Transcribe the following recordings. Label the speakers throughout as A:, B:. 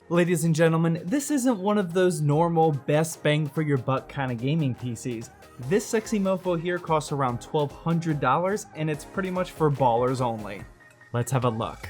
A: Ladies and gentlemen, this isn't one of those normal best bang for your buck kind of gaming PCs. This sexy mofo here costs around $1,200 and it's pretty much for ballers only. Let's have a look.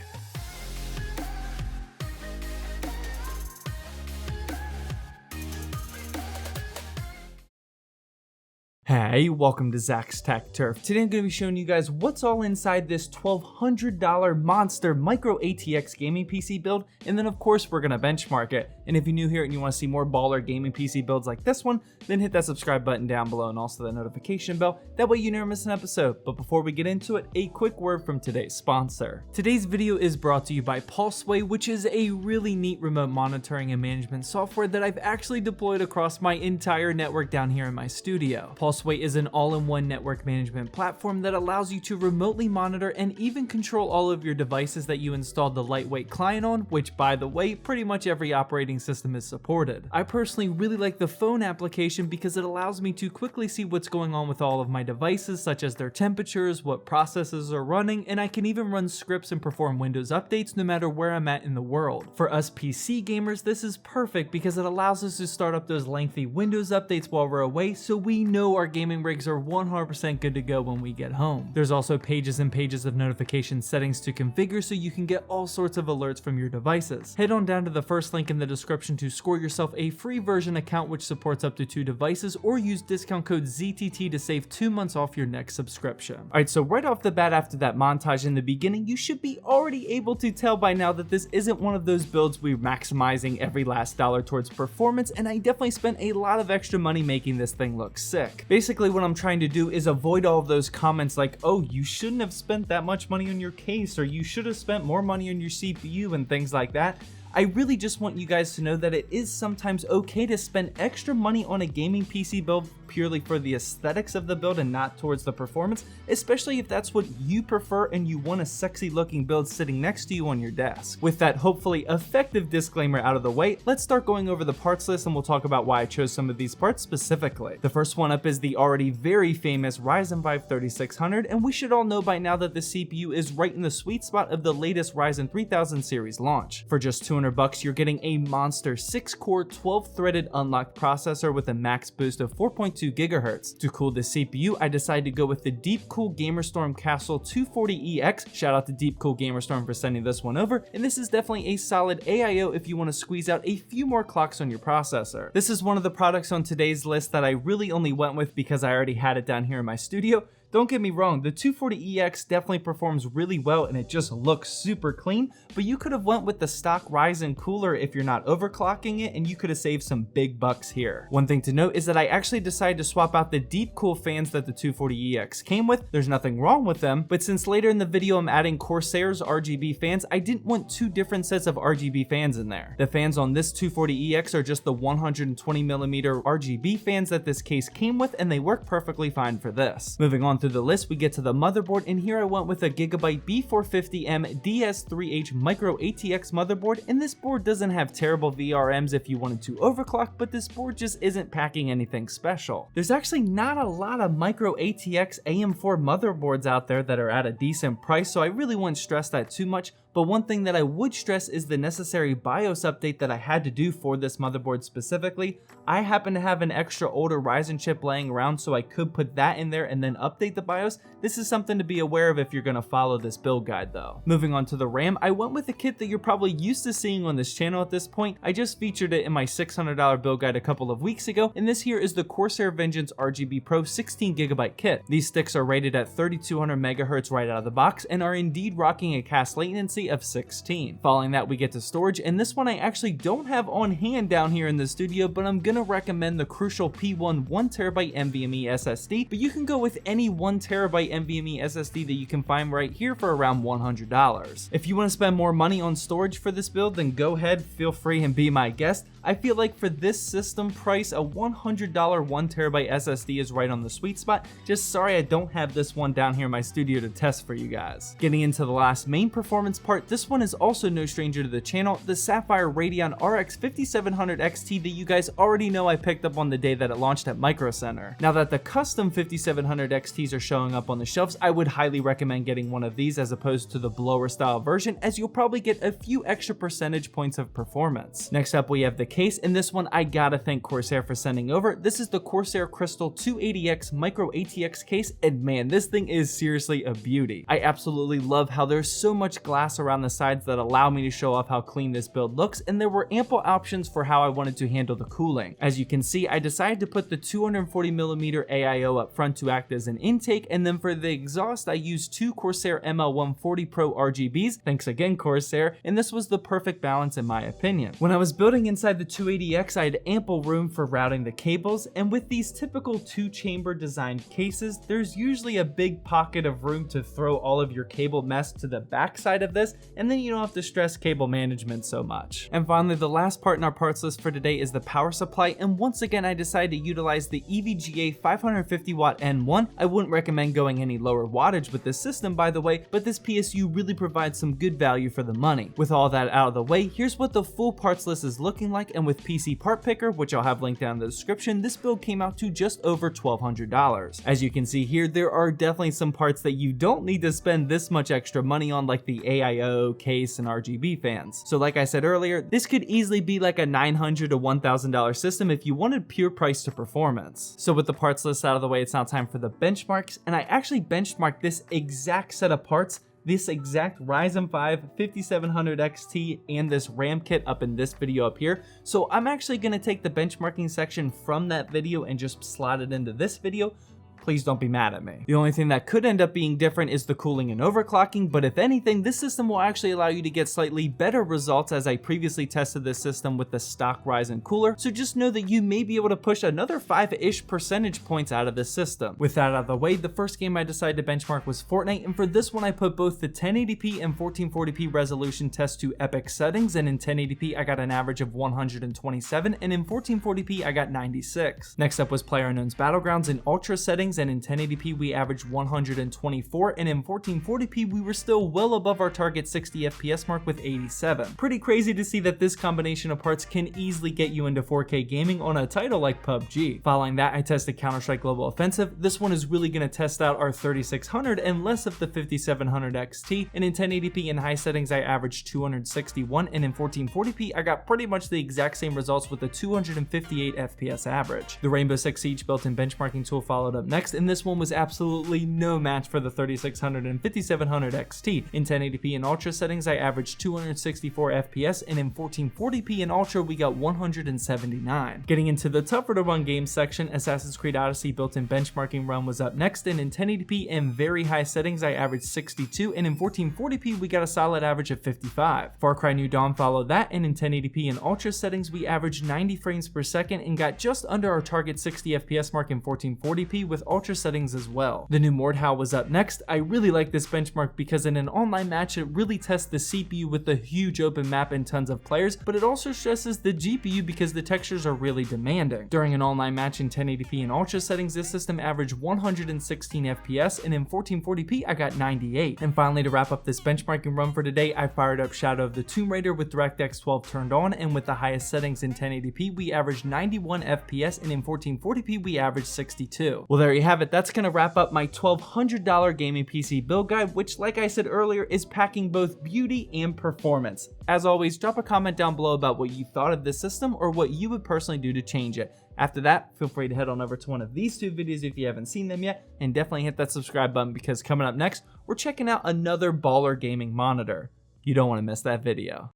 A: Hey, welcome to Zach's Tech Turf. Today I'm going to be showing you guys what's all inside this $1,200 monster micro ATX gaming PC build, and then of course we're going to benchmark it. And if you're new here and you want to see more baller gaming PC builds like this one, then hit that subscribe button down below and also the notification bell. That way you never miss an episode. But before we get into it, a quick word from today's sponsor. Today's video is brought to you by Pulseway, which is a really neat remote monitoring and management software that I've actually deployed across my entire network down here in my studio. Pulseway is an all-in-one network management platform that allows you to remotely monitor and even control all of your devices that you installed the lightweight client on, which by the way, pretty much every operating system is supported. I personally really like the phone application because it allows me to quickly see what's going on with all of my devices, such as their temperatures, what processes are running, and I can even run scripts and perform Windows updates no matter where I'm at in the world. For us PC gamers, this is perfect because it allows us to start up those lengthy Windows updates while we're away, so we know our gaming rigs are 100% good to go when we get home. There's also pages and pages of notification settings to configure so you can get all sorts of alerts from your devices. Head on down to the first link in the description to score yourself a free version account which supports up to 2 devices, or use discount code ZTT to save 2 months off your next subscription. Alright, so right off the bat after that montage in the beginning, you should be already able to tell by now that this isn't one of those builds we're maximizing every last dollar towards performance, and I definitely spent a lot of extra money making this thing look sick. Basically what I'm trying to do is avoid all of those comments like, oh, you shouldn't have spent that much money on your case, or you should have spent more money on your CPU and things like that. I really just want you guys to know that it is sometimes okay to spend extra money on a gaming PC build purely for the aesthetics of the build and not towards the performance, especially if that's what you prefer and you want a sexy looking build sitting next to you on your desk. With that hopefully effective disclaimer out of the way, let's start going over the parts list and we'll talk about why I chose some of these parts specifically. The first one up is the already very famous Ryzen 5 3600, and we should all know by now that the CPU is right in the sweet spot of the latest Ryzen 3000 series launch. For just $200, you're getting a monster 6-core 12-threaded unlocked processor with a max boost of 4.2 GHz. To cool the CPU, I decided to go with the Deepcool Gamerstorm Castle 240EX. Shout out to Deepcool Gamerstorm for sending this one over, and this is definitely a solid AIO if you want to squeeze out a few more clocks on your processor. This is one of the products on today's list that I really only went with because I already had it down here in my studio. Don't get me wrong, the 240EX definitely performs really well and it just looks super clean, but you could have went with the stock Ryzen cooler if you're not overclocking it, and you could have saved some big bucks here. One thing to note is that I actually decided to swap out the Deepcool fans that the 240EX came with. There's nothing wrong with them, but since later in the video I'm adding Corsair's RGB fans, I didn't want 2 different sets of RGB fans in there. The fans on this 240EX are just the 120mm RGB fans that this case came with, and they work perfectly fine for this. Moving on through the list, we get to the motherboard, and here I went with a Gigabyte B450M DS3H Micro ATX motherboard, and this board doesn't have terrible VRMs if you wanted to overclock, but this board just isn't packing anything special. There's actually not a lot of Micro ATX AM4 motherboards out there that are at a decent price, so I really wouldn't stress that too much. But one thing that I would stress is the necessary BIOS update that I had to do for this motherboard specifically. I happen to have an extra older Ryzen chip laying around, so I could put that in there and then update the BIOS. This is something to be aware of if you're going to follow this build guide though. Moving on to the RAM, I went with a kit that you're probably used to seeing on this channel at this point. I just featured it in my $600 build guide a couple of weeks ago, and this here is the Corsair Vengeance RGB Pro 16GB kit. These sticks are rated at 3200 MHz right out of the box and are indeed rocking a cast latency capacity of 16. Following that, we get to storage, and this one I actually don't have on hand down here in the studio, but I'm gonna recommend the Crucial P1 1TB NVMe SSD, but you can go with any 1TB NVMe SSD that you can find right here for around $100. If you want to spend more money on storage for this build, then go ahead, feel free and be my guest. I feel like for this system price, a $100 1TB SSD is right on the sweet spot. Just sorry I don't have this one down here in my studio to test for you guys. Getting into the last main performance part, this one is also no stranger to the channel, the Sapphire Radeon RX 5700 XT that you guys already know I picked up on the day that it launched at Micro Center. Now that the custom 5700 XTs are showing up on the shelves, I would highly recommend getting one of these as opposed to the blower style version, as you'll probably get a few extra percentage points of performance. Next up, we have the case, and this one I gotta thank Corsair for sending over. This is the Corsair Crystal 280X Micro ATX case, and man, this thing is seriously a beauty. I absolutely love how there's so much glass around the sides that allow me to show off how clean this build looks, and there were ample options for how I wanted to handle the cooling. As you can see, I decided to put the 240mm AIO up front to act as an intake, and then for the exhaust, I used two Corsair ML140 Pro RGBs, thanks again Corsair, and this was the perfect balance in my opinion. When I was building inside the 280X, I had ample room for routing the cables, and with these typical two-chamber designed cases, there's usually a big pocket of room to throw all of your cable mess to the back side of this, and then you don't have to stress cable management so much. And finally, the last part in our parts list for today is the power supply, and once again I decided to utilize the EVGA 550 watt N1. I wouldn't recommend going any lower wattage with this system, by the way, but this PSU really provides some good value for the money. With all that out of the way, here's what the full parts list is looking like, and with PC Part Picker, which I'll have linked down in the description, this build came out to just over $1,200. As you can see here, there are definitely some parts that you don't need to spend this much extra money on, like the AIO, case, and RGB fans. So like I said earlier, this could easily be like a $900 to $1,000 system if you wanted pure price to performance. So with the parts list out of the way, it's now time for the benchmarks, and I actually benchmarked this exact set of parts, this exact Ryzen 5 5700 XT and this RAM kit up in this video up here. So I'm actually going to take the benchmarking section from that video and just slot it into this video. Please don't be mad at me. The only thing that could end up being different is the cooling and overclocking, but if anything, this system will actually allow you to get slightly better results, as I previously tested this system with the stock Ryzen cooler, so just know that you may be able to push another 5-ish percentage points out of this system. With that out of the way, the first game I decided to benchmark was Fortnite, and for this one I put both the 1080p and 1440p resolution test to epic settings, and in 1080p I got an average of 127, and in 1440p I got 96. Next up was PlayerUnknown's Battlegrounds in ultra settings, and in 1080p we averaged 124, and in 1440p we were still well above our target 60 FPS mark with 87. Pretty crazy to see that this combination of parts can easily get you into 4K gaming on a title like PUBG. Following that, I tested Counter-Strike Global Offensive. This one is really going to test out our 3600 and less of the 5700 XT, and in 1080p in high settings I averaged 261, and in 1440p I got pretty much the exact same results with a 258 FPS average. The Rainbow Six Siege built-in benchmarking tool followed up next, and this one was absolutely no match for the 3600 and 5700 XT. In 1080p in ultra settings I averaged 264 FPS, and in 1440p in ultra we got 179. Getting into the tougher to run games section, Assassin's Creed Odyssey built-in benchmarking run was up next, and in 1080p in very high settings I averaged 62, and in 1440p we got a solid average of 55. Far Cry New Dawn followed that, and in 1080p in ultra settings we averaged 90 frames per second and got just under our target 60 FPS mark in 1440p with ultra settings as well. The new Mordhau was up next. I really like this benchmark because in an online match it really tests the CPU with a huge open map and tons of players, but it also stresses the GPU because the textures are really demanding. During an online match in 1080p in ultra settings, this system averaged 116 FPS, and in 1440p I got 98. And finally, to wrap up this benchmarking run for today, I fired up Shadow of the Tomb Raider with DirectX 12 turned on, and with the highest settings in 1080p we averaged 91 FPS, and in 1440p we averaged 62. Well, there you have it. That's gonna wrap up my $1,200 gaming PC build guide, which like I said earlier is packing both beauty and performance. As always, drop a comment down below about what you thought of this system or what you would personally do to change it. After that, feel free to head on over to one of these two videos if you haven't seen them yet, and definitely hit that subscribe button because coming up next, we're checking out another Baller gaming monitor. You don't want to miss that video.